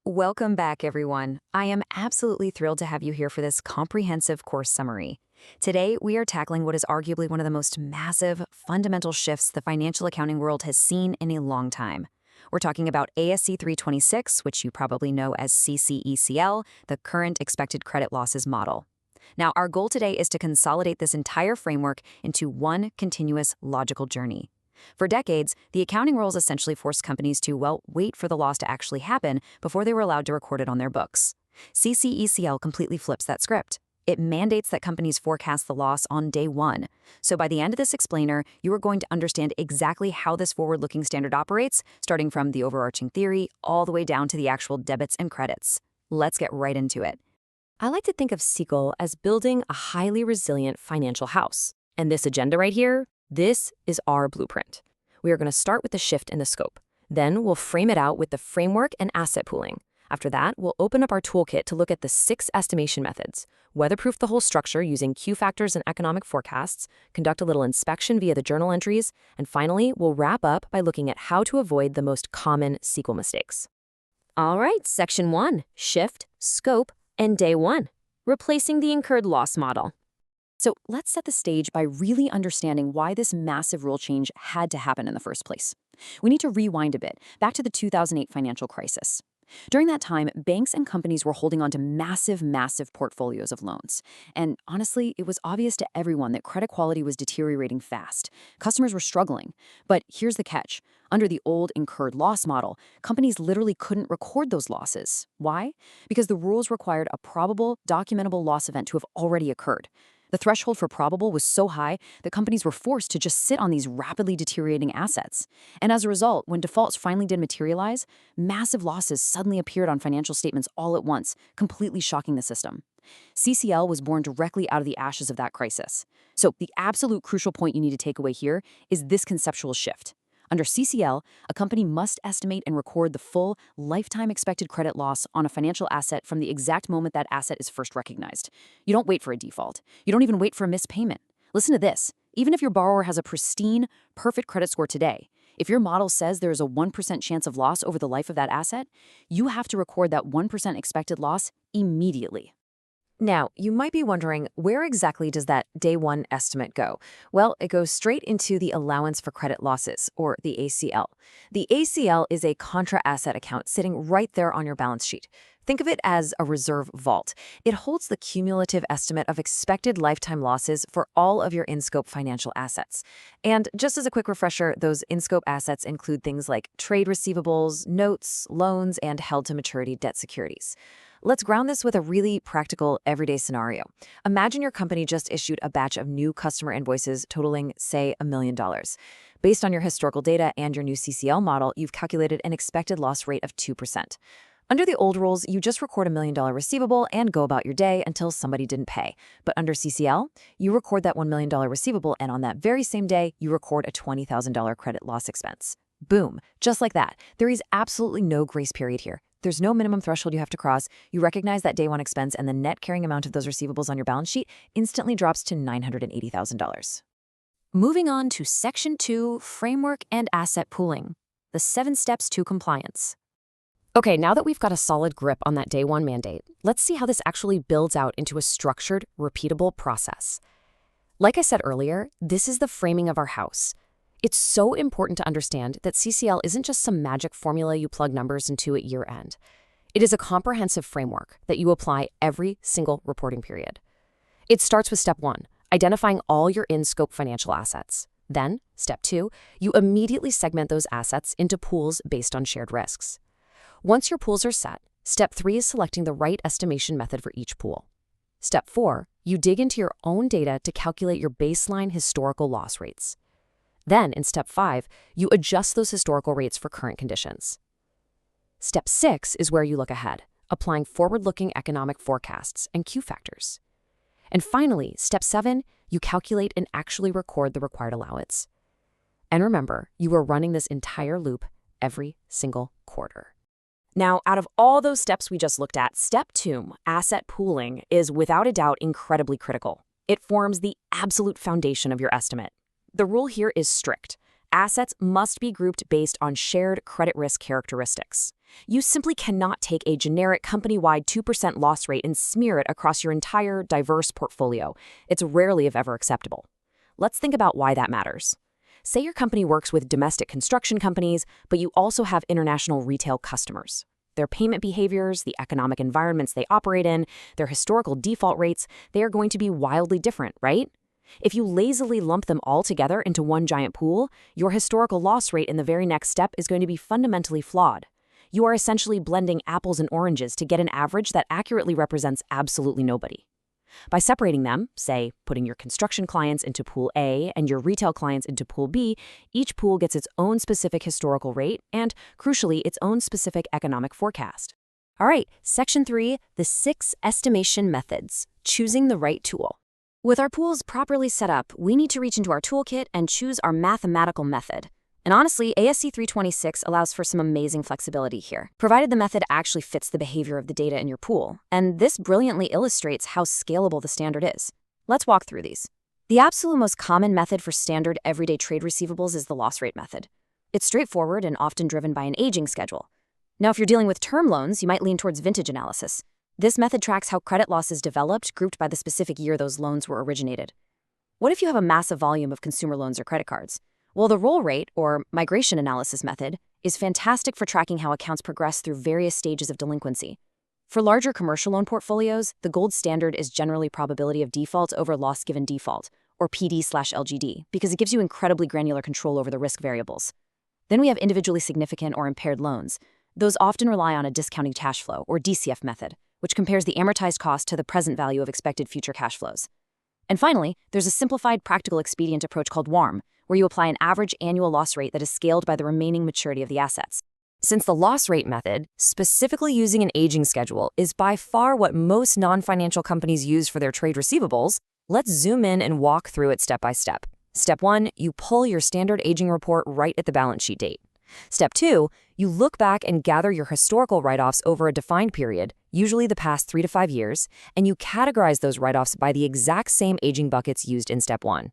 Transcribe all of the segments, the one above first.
Welcome back, everyone. I am absolutely thrilled to have you here for this comprehensive course summary. Today, we are tackling what is arguably one of the most massive, fundamental shifts the financial accounting world has seen in a long time. We're talking about ASC 326, which you probably know as CECL, the Current Expected Credit Losses Model. Now, our goal today is to consolidate this entire framework into one continuous, logical journey. For decades, the accounting rules essentially forced companies to, wait for the loss to actually happen before they were allowed to record it on their books. CECL completely flips that script. It mandates that companies forecast the loss on day one. So by the end of this explainer, you are going to understand exactly how this forward-looking standard operates, starting from the overarching theory all the way down to the actual debits and credits. Let's get right into it. I like to think of CECL as building a highly resilient financial house. And this agenda right here, this is our blueprint. We are going to start with the shift in the scope. Then we'll frame it out with the framework and asset pooling. After that, we'll open up our toolkit to look at the 6 estimation methods, weatherproof the whole structure using Q factors and economic forecasts, conduct a little inspection via the journal entries, and finally, we'll wrap up by looking at how to avoid the most common CECL mistakes. All right, Section 1, Shift, Scope, and Day 1, Replacing the Incurred Loss Model. So let's set the stage by really understanding why this massive rule change had to happen in the first place. We need to rewind a bit, back to the 2008 financial crisis. During that time, banks and companies were holding on to massive portfolios of loans. And honestly, it was obvious to everyone that credit quality was deteriorating fast. Customers were struggling. But here's the catch. Under the old incurred loss model, companies literally couldn't record those losses. Why? Because the rules required a probable, documentable loss event to have already occurred. The threshold for probable was so high that companies were forced to just sit on these rapidly deteriorating assets. And as a result, when defaults finally did materialize, massive losses suddenly appeared on financial statements all at once, completely shocking the system. CECL was born directly out of the ashes of that crisis. So the absolute crucial point you need to take away here is this conceptual shift. Under CECL, a company must estimate and record the full lifetime expected credit loss on a financial asset from the exact moment that asset is first recognized. You don't wait for a default. You don't even wait for a missed payment. Listen to this. Even if your borrower has a pristine, perfect credit score today, if your model says there is a 1% chance of loss over the life of that asset, you have to record that 1% expected loss immediately. Now, you might be wondering, where exactly does that day one estimate go? Well, it goes straight into the allowance for credit losses, or the ACL. The ACL is a contra-asset account sitting right there on your balance sheet. Think of it as a reserve vault. It holds the cumulative estimate of expected lifetime losses for all of your in-scope financial assets. And just as a quick refresher, those in-scope assets include things like trade receivables, notes, loans, and held-to-maturity debt securities. Let's ground this with a really practical, everyday scenario. Imagine your company just issued a batch of new customer invoices totaling, say, $1 million. Based on your historical data and your new CECL model, you've calculated an expected loss rate of 2%. Under the old rules, you just record $1 million receivable and go about your day until somebody didn't pay. But under CECL, you record that $1 million receivable, and on that very same day, you record a $20,000 credit loss expense. Boom. Just like that. There is absolutely no grace period here. There's no minimum threshold you have to cross. You recognize that day one expense, and the net carrying amount of those receivables on your balance sheet instantly drops to $980,000. Moving on to Section 2, Framework and Asset Pooling, the 7 steps to compliance. Okay, now that we've got a solid grip on that day one mandate, let's see how this actually builds out into a structured, repeatable process. Like I said earlier, this is the framing of our house. It's so important to understand that CECL isn't just some magic formula you plug numbers into at year end. It is a comprehensive framework that you apply every single reporting period. It starts with step 1, identifying all your in-scope financial assets. Then, step 2, you immediately segment those assets into pools based on shared risks. Once your pools are set, step 3 is selecting the right estimation method for each pool. Step 4, you dig into your own data to calculate your baseline historical loss rates. Then, in step 5, you adjust those historical rates for current conditions. Step 6 is where you look ahead, applying forward-looking economic forecasts and Q factors. And finally, step 7, you calculate and actually record the required allowance. And remember, you are running this entire loop every single quarter. Now, out of all those steps we just looked at, step 2, asset pooling, is without a doubt incredibly critical. It forms the absolute foundation of your estimate. The rule here is strict. assets must be grouped based on shared credit risk characteristics. You simply cannot take a generic company-wide 2% loss rate and smear it across your entire diverse portfolio. It's rarely, if ever, acceptable. Let's think about why that matters. Say your company works with domestic construction companies, but you also have international retail customers. Their payment behaviors, the economic environments they operate in, their historical default rates, they are going to be wildly different, right? If you lazily lump them all together into one giant pool, your historical loss rate in the very next step is going to be fundamentally flawed. You are essentially blending apples and oranges to get an average that accurately represents absolutely nobody. By separating them, say, putting your construction clients into Pool A and your retail clients into Pool B, each pool gets its own specific historical rate and, crucially, its own specific economic forecast. All right, Section 3, the 6 estimation methods, choosing the right tool. With our pools properly set up, we need to reach into our toolkit and choose our mathematical method. And honestly, ASC 326 allows for some amazing flexibility here, provided the method actually fits the behavior of the data in your pool. And this brilliantly illustrates how scalable the standard is. Let's walk through these. The absolute most common method for standard everyday trade receivables is the loss rate method. It's straightforward and often driven by an aging schedule. Now, if you're dealing with term loans, you might lean towards vintage analysis. This method tracks how credit losses developed, grouped by the specific year those loans were originated. What if you have a massive volume of consumer loans or credit cards? Well, the roll rate, or migration analysis method, is fantastic for tracking how accounts progress through various stages of delinquency. For larger commercial loan portfolios, the gold standard is generally probability of default over loss given default, or PD/LGD, because it gives you incredibly granular control over the risk variables. Then we have individually significant or impaired loans. Those often rely on a discounting cash flow, or DCF method, which compares the amortized cost to the present value of expected future cash flows. And finally, there's a simplified practical expedient approach called WARM, where you apply an average annual loss rate that is scaled by the remaining maturity of the assets. Since the loss rate method, specifically using an aging schedule, is by far what most non-financial companies use for their trade receivables, let's zoom in and walk through it step by step. Step 1, you pull your standard aging report right at the balance sheet date. Step 2, you look back and gather your historical write-offs over a defined period, usually the past 3 to 5 years, and you categorize those write-offs by the exact same aging buckets used in Step 1.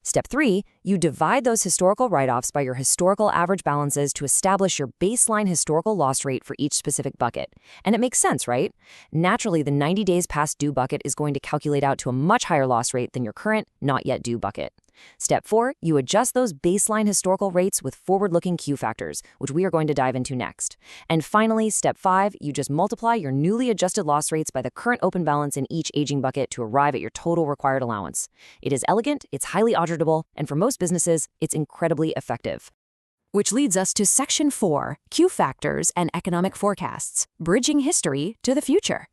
Step 3, you divide those historical write-offs by your historical average balances to establish your baseline historical loss rate for each specific bucket. And it makes sense, right? Naturally, the 90 days past due bucket is going to calculate out to a much higher loss rate than your current not yet due bucket. Step 4, you adjust those baseline historical rates with forward-looking Q factors, which we are going to dive into next. And finally, Step 5, you just multiply your newly adjusted loss rates by the current open balance in each aging bucket to arrive at your total required allowance. It is elegant, it's highly auditable, and for most businesses, it's incredibly effective. Which leads us to Section 4, Q factors and economic forecasts, bridging history to the future.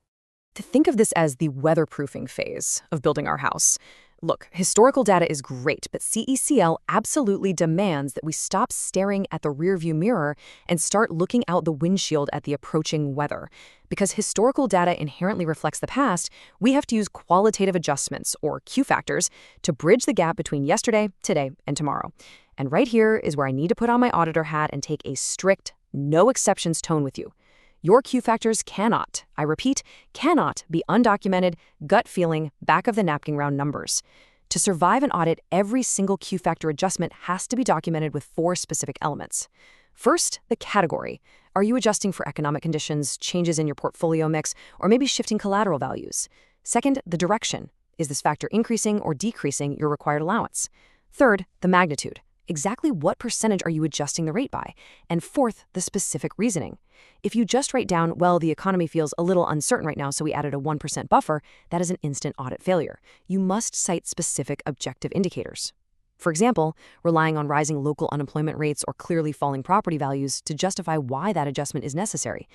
To think of this as the weatherproofing phase of building our house. Look, historical data is great, but CECL absolutely demands that we stop staring at the rearview mirror and start looking out the windshield at the approaching weather. Because historical data inherently reflects the past, we have to use qualitative adjustments, or Q factors, to bridge the gap between yesterday, today, and tomorrow. And right here is where I need to put on my auditor hat and take a strict, no exceptions tone with you. Your Q factors cannot, I repeat, cannot be undocumented, gut feeling, back of the napkin round numbers. To survive an audit, every single Q factor adjustment has to be documented with 4 specific elements. First, the category. Are you adjusting for economic conditions, changes in your portfolio mix, or maybe shifting collateral values? Second, the direction. Is this factor increasing or decreasing your required allowance? Third, the magnitude. Exactly what percentage are you adjusting the rate by? And fourth, the specific reasoning. If you just write down, well, the economy feels a little uncertain right now, so we added a 1% buffer, that is an instant audit failure. You must cite specific objective indicators. For example, relying on rising local unemployment rates or clearly falling property values to justify why that adjustment is necessary.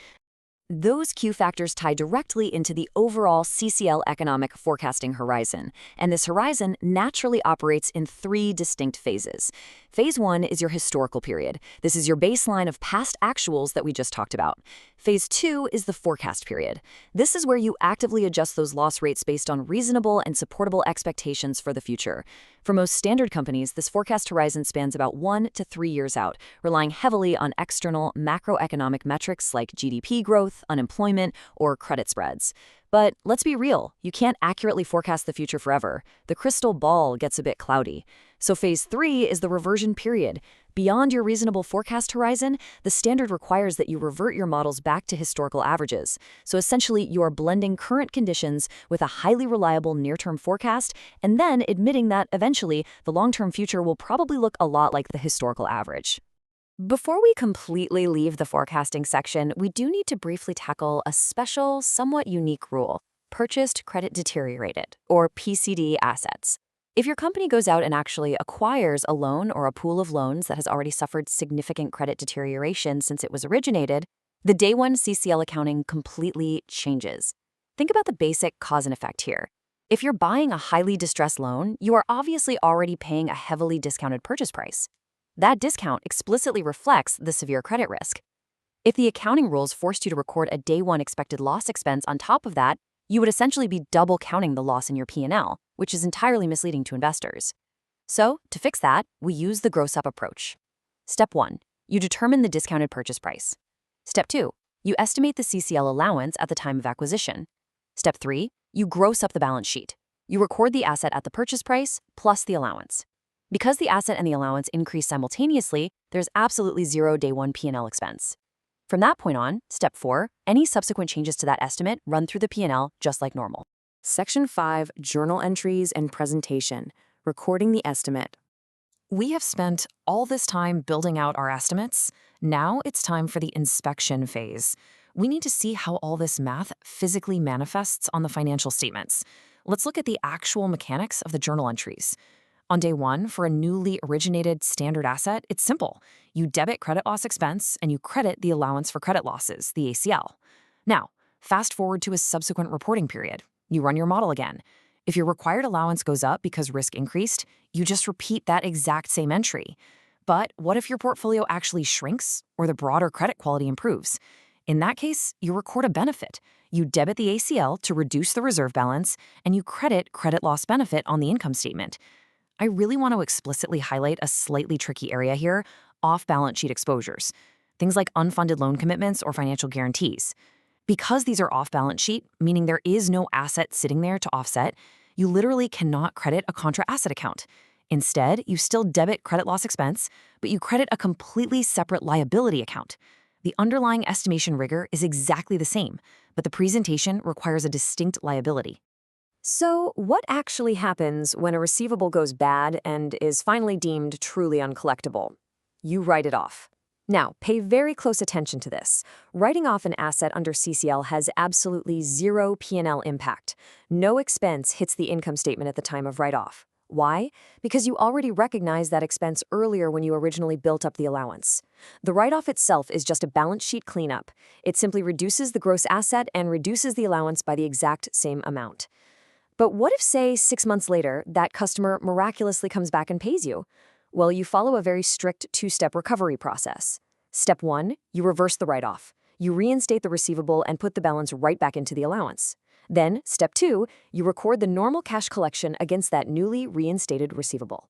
Those Q factors tie directly into the overall CECL economic forecasting horizon, and this horizon naturally operates in 3 distinct phases. Phase 1 is your historical period. This is your baseline of past actuals that we just talked about. Phase 2 is the forecast period. This is where you actively adjust those loss rates based on reasonable and supportable expectations for the future. For most standard companies, this forecast horizon spans about 1 to 3 years out, relying heavily on external macroeconomic metrics like GDP growth, unemployment, or credit spreads. But let's be real, you can't accurately forecast the future forever. The crystal ball gets a bit cloudy. So phase 3 is the reversion period. Beyond your reasonable forecast horizon, the standard requires that you revert your models back to historical averages. So essentially, you are blending current conditions with a highly reliable near-term forecast, and then admitting that eventually the long-term future will probably look a lot like the historical average. Before we completely leave the forecasting section, we do need to briefly tackle a special, somewhat unique rule: purchased credit deteriorated, or PCD assets. If your company goes out and actually acquires a loan or a pool of loans that has already suffered significant credit deterioration since it was originated, the day one CCL accounting completely changes. Think about the basic cause and effect here. If you're buying a highly distressed loan, you are obviously already paying a heavily discounted purchase price. That discount explicitly reflects the severe credit risk. If the accounting rules forced you to record a day one expected loss expense on top of that, you would essentially be double counting the loss in your P&L, which is entirely misleading to investors. So, to fix that, we use the gross-up approach. Step 1. You determine the discounted purchase price. Step 2. You estimate the CCL allowance at the time of acquisition. Step 3. You gross up the balance sheet. You record the asset at the purchase price plus the allowance. Because the asset and the allowance increase simultaneously, there's absolutely zero day one P&L expense. From that point on, step 4, any subsequent changes to that estimate run through the P&L just like normal. Section 5, Journal Entries and Presentation, Recording the Estimate. We have spent all this time building out our estimates. Now it's time for the inspection phase. We need to see how all this math physically manifests on the financial statements. Let's look at the actual mechanics of the journal entries. On day one, for a newly originated standard asset, it's simple. You debit credit loss expense and you credit the allowance for credit losses, the ACL. Now, fast forward to a subsequent reporting period. You run your model again. If your required allowance goes up because risk increased, you just repeat that exact same entry. But what if your portfolio actually shrinks or the broader credit quality improves? In that case, you record a benefit. You debit the ACL to reduce the reserve balance, and you credit credit loss benefit on the income statement. I really want to explicitly highlight a slightly tricky area here: off-balance sheet exposures. Things like unfunded loan commitments or financial guarantees. Because these are off-balance sheet, meaning there is no asset sitting there to offset, you literally cannot credit a contra asset account. Instead, you still debit credit loss expense, but you credit a completely separate liability account. The underlying estimation rigor is exactly the same, but the presentation requires a distinct liability. So, what actually happens when a receivable goes bad and is finally deemed truly uncollectible? You write it off. Now, pay very close attention to this. Writing off an asset under CCL has absolutely zero P&L impact. No expense hits the income statement at the time of write-off. Why? Because you already recognized that expense earlier when you originally built up the allowance. The write-off itself is just a balance sheet cleanup. It simply reduces the gross asset and reduces the allowance by the exact same amount. But what if, say, 6 months later, that customer miraculously comes back and pays you? Well, you follow a very strict 2-step recovery process. Step 1, you reverse the write-off. You reinstate the receivable and put the balance right back into the allowance. Then, step 2, you record the normal cash collection against that newly reinstated receivable.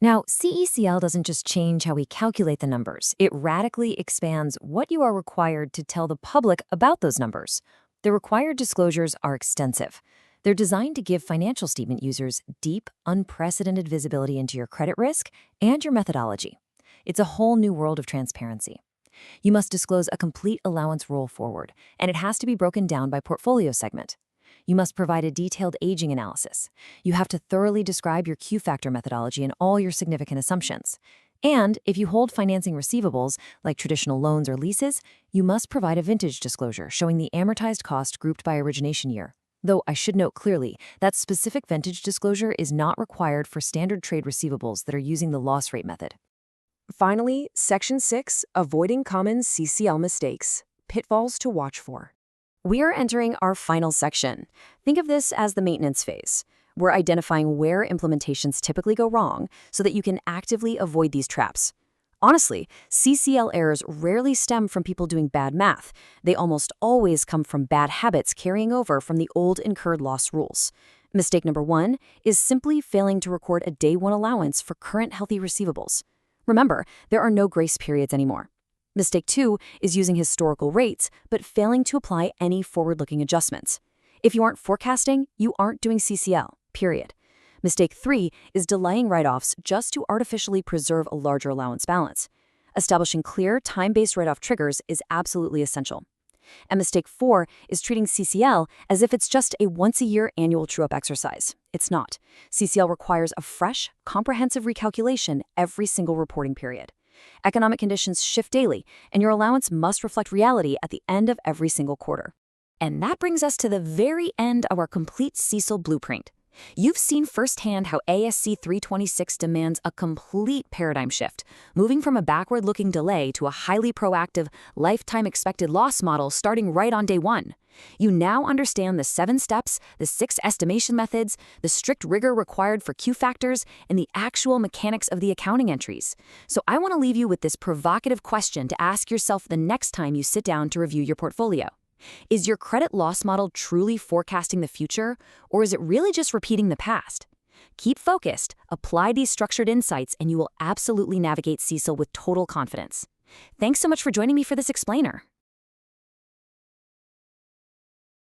Now, CECL doesn't just change how we calculate the numbers. It radically expands what you are required to tell the public about those numbers. The required disclosures are extensive. They're designed to give financial statement users deep, unprecedented visibility into your credit risk and your methodology. It's a whole new world of transparency. You must disclose a complete allowance roll forward, and it has to be broken down by portfolio segment. You must provide a detailed aging analysis. You have to thoroughly describe your Q-factor methodology and all your significant assumptions. And if you hold financing receivables, like traditional loans or leases, you must provide a vintage disclosure showing the amortized cost grouped by origination year. Though I should note clearly that specific vintage disclosure is not required for standard trade receivables that are using the loss rate method. Finally, Section 6, Avoiding Common CCL Mistakes, Pitfalls to Watch For. We are entering our final section. Think of this as the maintenance phase. We're identifying where implementations typically go wrong so that you can actively avoid these traps. Honestly, CCL errors rarely stem from people doing bad math. They almost always come from bad habits carrying over from the old incurred loss rules. Mistake number 1 is simply failing to record a day one allowance for current healthy receivables. Remember, there are no grace periods anymore. Mistake 2 is using historical rates, but failing to apply any forward-looking adjustments. If you aren't forecasting, you aren't doing CCL, period. Mistake 3 is delaying write-offs just to artificially preserve a larger allowance balance. Establishing clear, time-based write-off triggers is absolutely essential. And mistake 4 is treating CCL as if it's just a once-a-year annual true-up exercise. It's not. CCL requires a fresh, comprehensive recalculation every single reporting period. Economic conditions shift daily, and your allowance must reflect reality at the end of every single quarter. And that brings us to the very end of our complete CECL blueprint. You've seen firsthand how ASC 326 demands a complete paradigm shift, moving from a backward-looking delay to a highly proactive, lifetime expected loss model starting right on day one. You now understand the 7 steps, the 6 estimation methods, the strict rigor required for Q factors, and the actual mechanics of the accounting entries. So I want to leave you with this provocative question to ask yourself the next time you sit down to review your portfolio. Is your credit loss model truly forecasting the future, or is it really just repeating the past? Keep focused, apply these structured insights, and you will absolutely navigate CECL with total confidence. Thanks so much for joining me for this explainer.